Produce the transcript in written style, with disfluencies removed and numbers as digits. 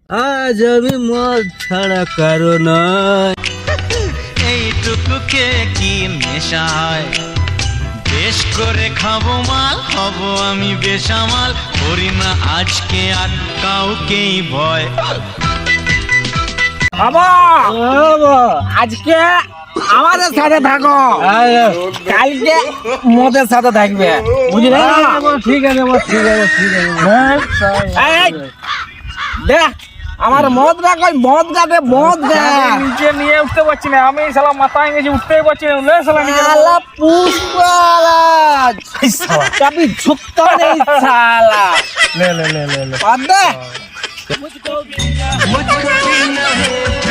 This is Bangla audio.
আজ আমি মদ ছাড়া কারো নয়। এইটুকুকে কি নেশা হয়, বেশ করে খাবো মাল, হব আমি বেসামাল, করি না আজকে আর কাউকেই ভয়। বাবা আজকে আমাদের সাথে থাকো, কালকে মদের সাথে থাকবে, বুঝলে? ঠিক আছে ঠিক আছে ঠিক এই, দেখ আমার মদ না কই মদ গাবে মদ গা নিচে নিয়ে উঠতে পারছি না আমি, শালা মাথায় গেছি উঠতেই পারছি না। লে শালা নিচে শালা পুষ্পরাজ কবি ঝুঁকতা নেই শালা। ले ले ले ले ले বাদ দে। मुझको भी न है